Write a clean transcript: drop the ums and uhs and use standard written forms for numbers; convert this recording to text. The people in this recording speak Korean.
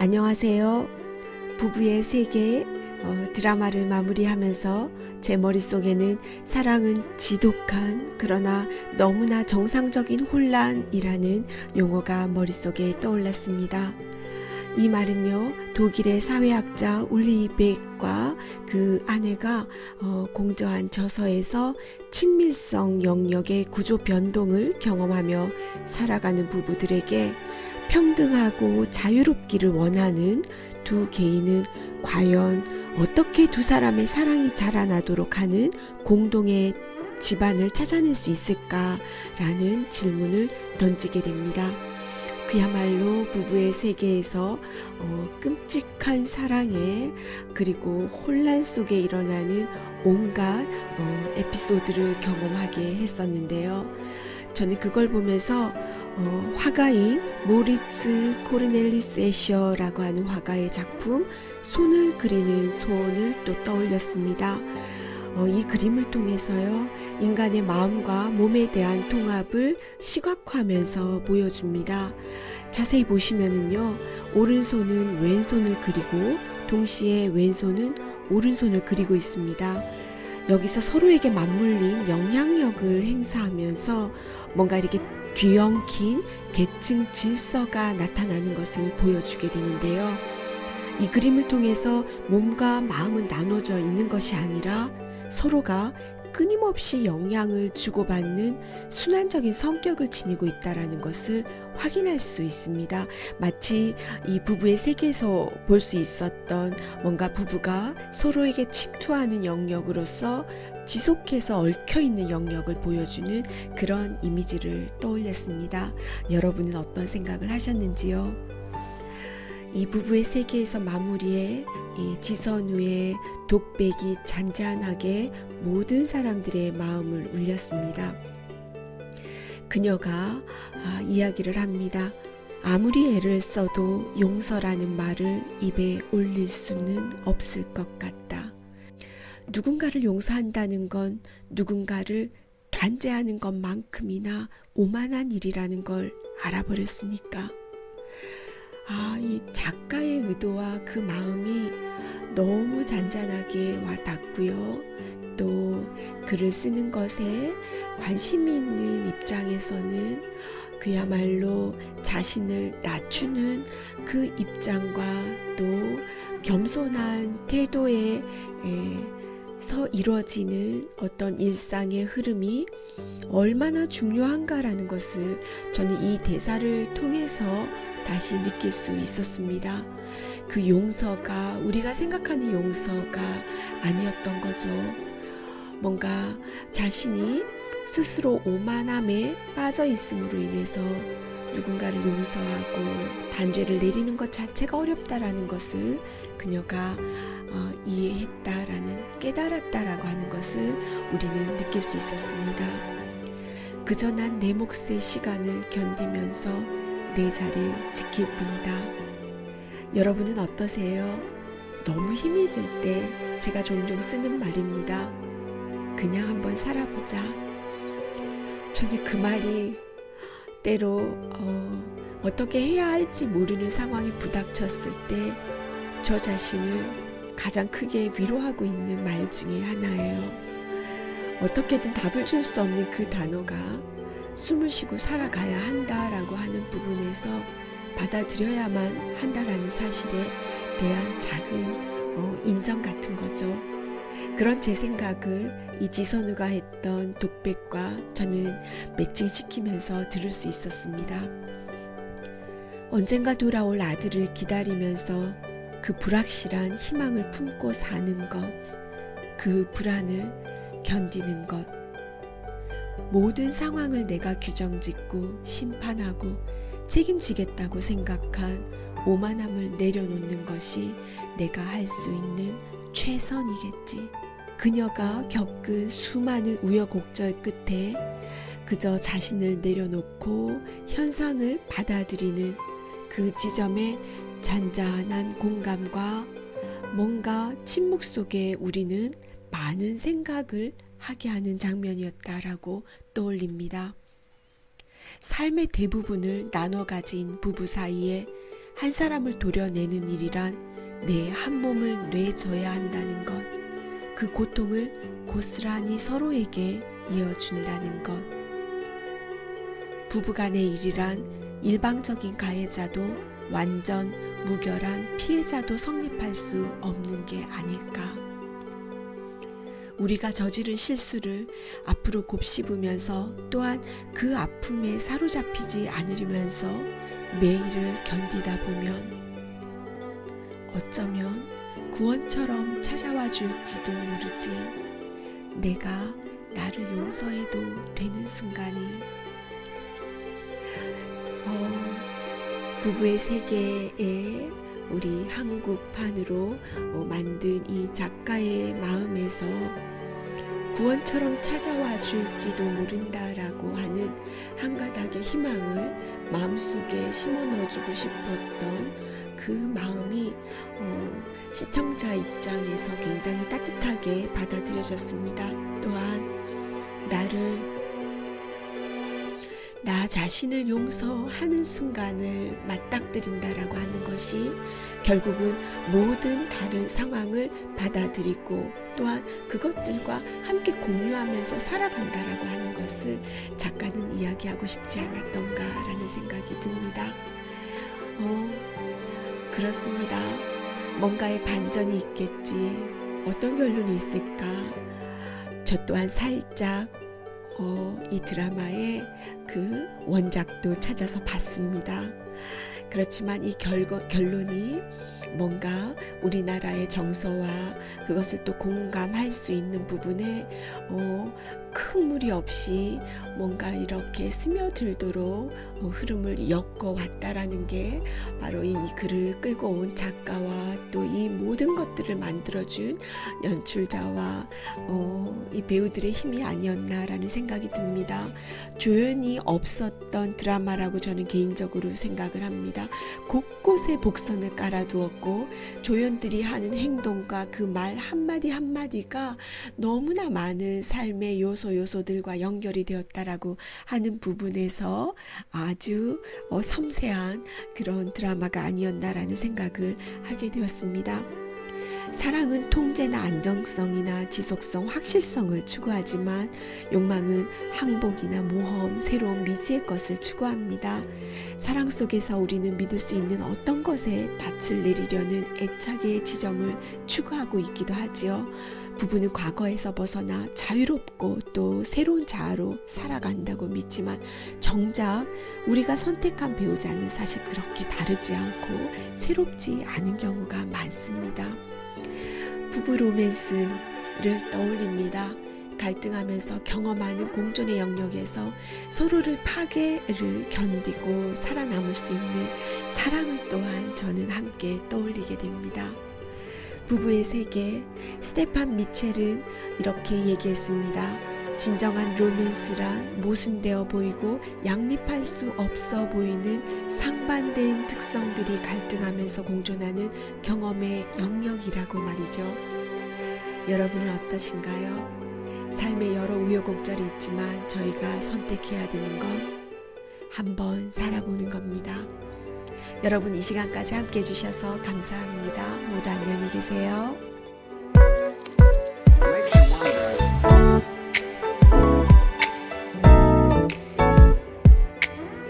안녕하세요. 부부의 세계 드라마를 마무리하면서 제 머릿속에는 사랑은 지독한 그러나 너무나 정상적인 혼란이라는 용어가 머릿속에 떠올랐습니다. 이 말은요, 독일의 사회학자 울리백과 그 아내가 공저한 저서에서 친밀성 영역의 구조 변동을 경험하며 살아가는 부부들에게 평등하고 자유롭기를 원하는 두 개인은 과연 어떻게 두 사람의 사랑이 자라나도록 하는 공동의 집안을 찾아낼 수 있을까라는 질문을 던지게 됩니다. 그야말로 부부의 세계에서 끔찍한 사랑에 그리고 혼란 속에 일어나는 온갖 에피소드를 경험하게 했었는데요. 저는 그걸 보면서 화가인 모리츠 코르넬리스 에셔라고 하는 화가의 작품 손을 그리는 손을 또 떠올렸습니다. 이 그림을 통해서요, 인간의 마음과 몸에 대한 통합을 시각화하면서 보여줍니다. 자세히 보시면은요, 오른손은 왼손을 그리고 동시에 왼손은 오른손을 그리고 있습니다. 여기서 서로에게 맞물린 영향력을 행사하면서 뭔가 이렇게 뒤엉킨 계층 질서가 나타나는 것을 보여주게 되는데요. 이 그림을 통해서 몸과 마음은 나눠져 있는 것이 아니라 서로가 끊임없이 영향을 주고받는 순환적인 성격을 지니고 있다는 것을 확인할 수 있습니다. 마치 이 부부의 세계에서 볼 수 있었던 뭔가 부부가 서로에게 침투하는 영역으로서 지속해서 얽혀있는 영역을 보여주는 그런 이미지를 떠올렸습니다. 여러분은 어떤 생각을 하셨는지요? 이 부부의 세계에서 마무리에 지선우의 독백이 잔잔하게 모든 사람들의 마음을 울렸습니다. 그녀가 이야기를 합니다. 아무리 애를 써도 용서라는 말을 입에 올릴 수는 없을 것 같다. 누군가를 용서한다는 건 누군가를 단죄하는 것만큼이나 오만한 일이라는 걸 알아버렸으니까. 이 작가의 의도와 그 마음이 너무 잔잔하게 와닿고요. 또 글을 쓰는 것에 관심이 있는 입장에서는 그야말로 자신을 낮추는 그 입장과 또 겸손한 태도에서 이루어지는 어떤 일상의 흐름이 얼마나 중요한가라는 것을 저는 이 대사를 통해서 다시 느낄 수 있었습니다. 그 용서가 우리가 생각하는 용서가 아니었던 거죠. 뭔가 자신이 스스로 오만함에 빠져 있음으로 인해서 누군가를 용서하고 단죄를 내리는 것 자체가 어렵다라는 것을 그녀가 이해했다라는, 깨달았다라고 하는 것을 우리는 느낄 수 있었습니다. 그저 난 내 몫의 시간을 견디면서 내 자리를 지킬 뿐이다. 여러분은 어떠세요? 너무 힘이 들 때 제가 종종 쓰는 말입니다. 그냥 한번 살아보자. 저는 그 말이 때로 어떻게 해야 할지 모르는 상황이 부닥쳤을 때 저 자신을 가장 크게 위로하고 있는 말 중에 하나예요. 어떻게든 답을 줄 수 없는 그 단어가 숨을 쉬고 살아가야 한다라고 하는 부분에서 받아들여야만 한다라는 사실에 대한 작은 인정 같은 거죠. 그런 제 생각을 이 지선우가 했던 독백과 저는 매칭시키면서 들을 수 있었습니다. 언젠가 돌아올 아들을 기다리면서 그 불확실한 희망을 품고 사는 것, 그 불안을 견디는 것, 모든 상황을 내가 규정짓고 심판하고 책임지겠다고 생각한 오만함을 내려놓는 것이 내가 할 수 있는 최선이겠지. 그녀가 겪은 수많은 우여곡절 끝에 그저 자신을 내려놓고 현상을 받아들이는 그 지점에 잔잔한 공감과 뭔가 침묵 속에 우리는 많은 생각을 하게 하는 장면이었다라고 떠올립니다. 삶의 대부분을 나눠 가진 부부 사이에 한 사람을 도려내는 일이란 내 한 몸을 내줘야 한다는 것, 그 고통을 고스란히 서로에게 이어준다는 것. 부부간의 일이란 일방적인 가해자도 완전 무결한 피해자도 성립할 수 없는 게 아닐까. 우리가 저지른 실수를 앞으로 곱씹으면서 또한 그 아픔에 사로잡히지 않으려면서 매일을 견디다 보면 어쩌면 구원처럼 찾아와 줄지도 모르지. 내가 나를 용서해도 되는 순간이 부부의 세계에 우리 한국판으로 만든 이 작가의 마음에서 구원처럼 찾아와 줄지도 모른다라고 하는 한 가닥의 희망을 마음속에 심어 넣어주고 싶었던 그 마음이 시청자 입장에서 굉장히 따뜻하게 받아들여졌습니다. 또한 나 자신을 용서하는 순간을 맞닥뜨린다라고 하는 것이 결국은 모든 다른 상황을 받아들이고 또한 그것들과 함께 공유하면서 살아간다라고 하는 것을 작가는 이야기하고 싶지 않았던가라는 생각이 듭니다. 그렇습니다. 뭔가의 반전이 있겠지. 어떤 결론이 있을까? 저 또한 살짝 이 드라마의 그 원작도 찾아서 봤습니다. 그렇지만 이 결론이 뭔가 우리나라의 정서와 그것을 또 공감할 수 있는 부분에 큰 무리 없이 뭔가 이렇게 스며들도록 흐름을 엮어왔다라는 게 바로 이 글을 끌고 온 작가와 또 이 모든 것들을 만들어준 연출자와 이 배우들의 힘이 아니었나라는 생각이 듭니다. 조연이 없었던 드라마라고 저는 개인적으로 생각을 합니다. 곳곳에 복선을 깔아두었고 조연들이 하는 행동과 그 말 한마디 한마디가 너무나 많은 삶의 요소들과 연결이 되었다라고 하는 부분에서 아주 섬세한 그런 드라마가 아니었나라는 생각을 하게 되었습니다. 사랑은 통제나 안정성이나 지속성, 확실성을 추구하지만 욕망은 항복이나 모험, 새로운 미지의 것을 추구합니다. 사랑 속에서 우리는 믿을 수 있는 어떤 것에 닻을 내리려는 애착의 지점을 추구하고 있기도 하지요. 부부는 과거에서 벗어나 자유롭고 또 새로운 자아로 살아간다고 믿지만 정작 우리가 선택한 배우자는 사실 그렇게 다르지 않고 새롭지 않은 경우가 많습니다. 부부 로맨스를 떠올립니다. 갈등하면서 경험하는 공존의 영역에서 서로를 파괴를 견디고 살아남을 수 있는 사랑을 또한 저는 함께 떠올리게 됩니다. 부부의 세계, 스테판 미첼은 이렇게 얘기했습니다. 진정한 로맨스란 모순되어 보이고 양립할 수 없어 보이는 상반된 특성들이 갈등하면서 공존하는 경험의 영역이라고 말이죠. 여러분은 어떠신가요? 삶에 여러 우여곡절이 있지만 저희가 선택해야 되는 건 한번 살아보는 겁니다. 여러분 이 시간까지 함께 해주셔서 감사합니다. 모두 안녕히 계세요.